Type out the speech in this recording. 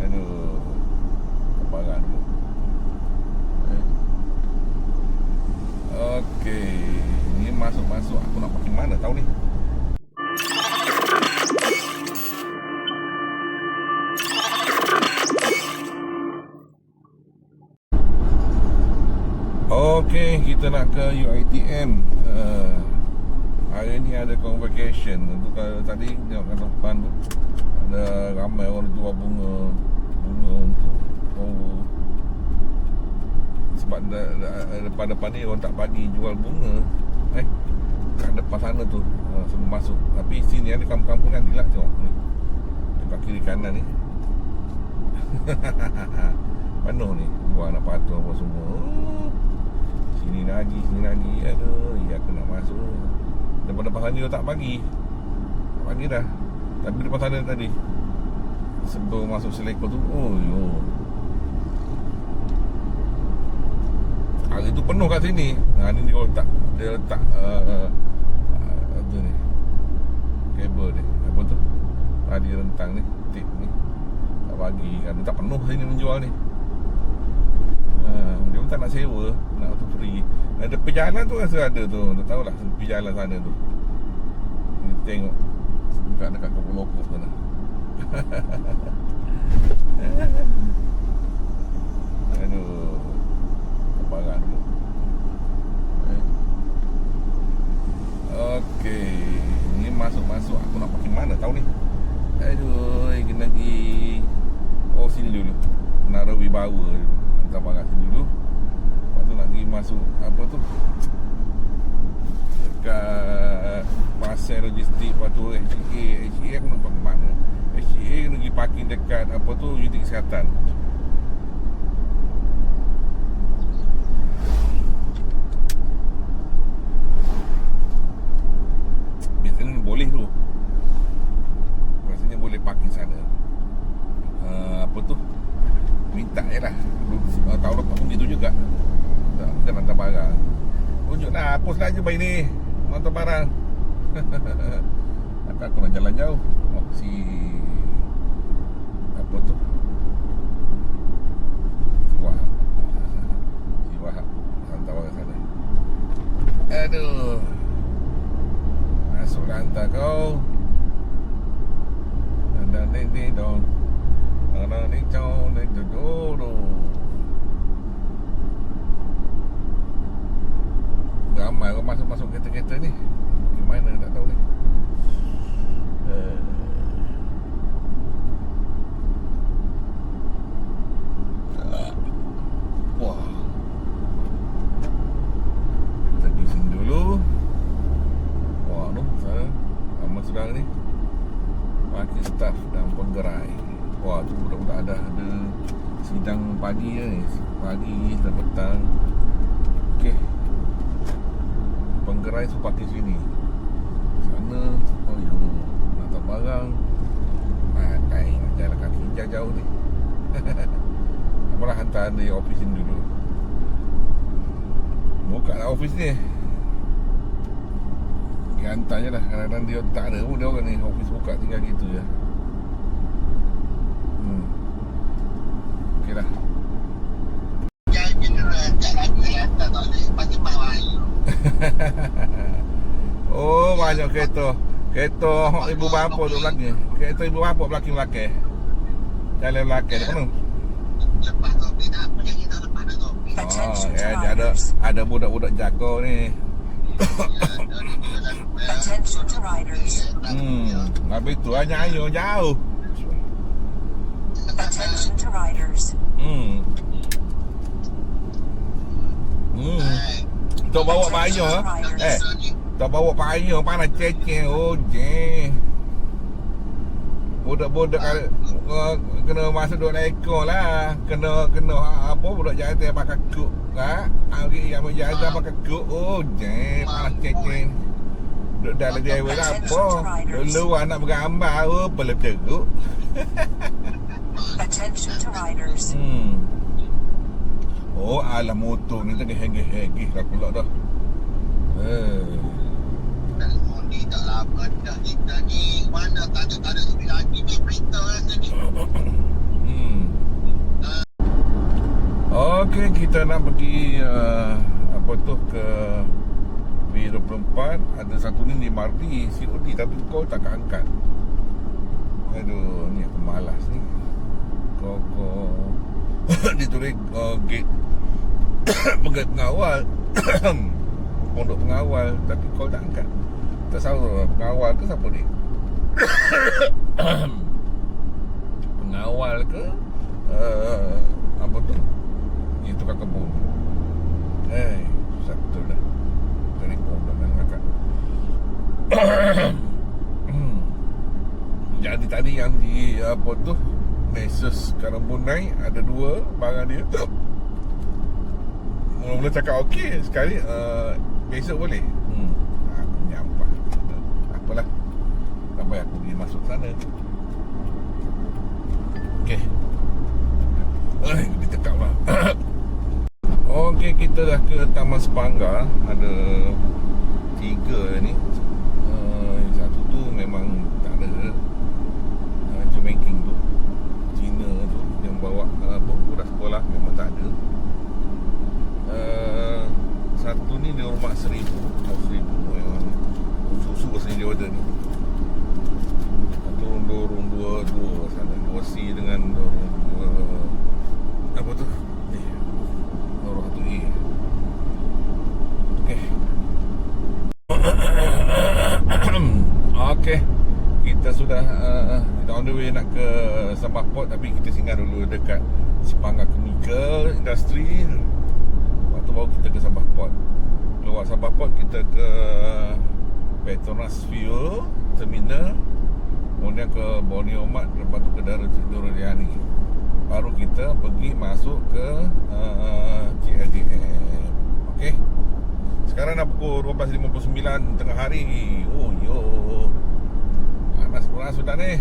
Aduh, kebaran tu. Okey, ni masuk-masuk aku nak pergi mana tahu ni. Okey, kita nak ke UiTM. Hari ni ada convocation. Tu kalau tadi tengok kat depan tu ada ramai orang jual bunga untuk sebab depan-depan ni orang tak bagi jual bunga. Kat depan sana tu sebelum masuk. Tapi sini ada kampung-kampung nanti lah, tengok ni. Dekat kiri kanan ni penuh ni jual nak patung apa semua. Sini lagi. Aduh, aku nak masuk. Depan-depan sana dia tak bagi. Tak bagi dah. Tapi depan sana tadi sebelum masuk Seleko tu, hari tu penuh kat sini. Ni dia letak apa ni, kabel ni, apa tu, tali rentang ni, tip ni, tak bagi kan. Dia tak penuh sini menjual ni. Dia pun tak nak sewa, nak tu free. Tepi jalan tu rasa ada tu, tak tahulah tepi jalan sana tu. Kita tengok dekat kopok-kopok sana. Aduh, kebaran tu. Okey, ni masuk-masuk aku nak pergi mana tahu ni. Aduh, kena pergi sini dulu. Menara Wibawa dulu. Hantar barang sini dulu. Lepas tu nak pergi masuk apa tu, dekat pasar logistik. Lepas tu HCA aku nak pergi mana. HCA kena pergi parking dekat apa tu, unit kesihatan. Biasanya boleh tu, rasanya boleh parking sana. Apa tu, minta je lah. Tahun lepas pun gitu juga. Kita nak hantar barang, tunjuklah hapus lah je bayi ni hantar barang. Takkan aku nak jalan jauh. Si apa tu, si Wahab hantar barang sana. Aduh, masuklah hantar kau. Ramai orang masuk kereta-kereta ni. Gimana tak tahu ni. Wah, kita pergi sini dulu. Wah, tu sana ramai sedang ni, parking staff dan penggerai. Wah, tu budak-budak ada sidang pagi ni. Pagi dan petang. Okey, penggerai tu parking sini. Sana, nak hantar barang. Makai nak jalan kaki jauh-jauh ni. Apalah, hantar di office ni dulu. Buka lah office ni. Dia hantar je lah. Kadang-kadang dia tak ada pun dia orang ni. Office buka tinggal gitu je. Okey lah. Oh, banyak kereta. Kereta ibu bapa tu belakang. Kereta ibu bapa belakang. Jalan belakang tu penuh. Ada budak-budak jaga ni. Habis tu hanya ayo jauh. Attention to riders. Tak bawa payah. Tak bawa payah panas ceceng. Oh je. Budak-budak kena masuk 2 ekor lah. Kena apa, budak jalan pakai kuk. Hari yang menjaga pakai kuk. Oh je, panas ceceng. Duduk dalam driver lah apa. Luar nak bergambar. Oh, peluk teruk. Attention to riders. Oh, alah motor ni tengah hegeh-hegeh dah pula dah. Undi tak lama Daging mana tak ada lebih lagi ni berita rasa ni. Okey, kita nak pergi apa tu ke B24. Ada satu ni di Marti COD tapi kau tak angkat. Aduh, ni aku malas ni. Kau ditulis gate pengawal pondok pengawal tapi kau tak angkat. Tak tahu pengawal ke siapa ni. Pengawal ke apa tu, itu tukang kebun. Susah betul dah. Telefon dah nak angkat. Jadi tadi yang di apa tu, Nexus Karambunai ada 2 barang dia. Mula-mula cakap okey, sekali besok boleh. Aku menyampah. Apalah, tak payah aku pergi masuk sana. Okey. Ditekap lah. Okey, kita dah ke Taman Sepanggar. Ada 3 ni. Satu tu memang tak ada. Jemaking tu, Cina tu yang bawa budak sekolah memang tak ada. Satu ni dia rumah 1000 memang susu bahasa Jawa ni. Satu rundung dua sana, 2C dengan apa tu? Orang tu A. Okey. Okey. Kita sudah on the way nak ke Sabah Port, tapi kita singgah dulu dekat Sepanggar Chemical Industry. Waktu baru kita ke Sabah Port. Keluar Sabah Port kita ke Petronas Fuel Terminal, kemudian ke Borneo Mart, lepas tu ke Darujani. Baru kita pergi masuk ke CLDM. Okey. Sekarang dah pukul 12.59 tengah hari. Oh yo. Panas sudah ni.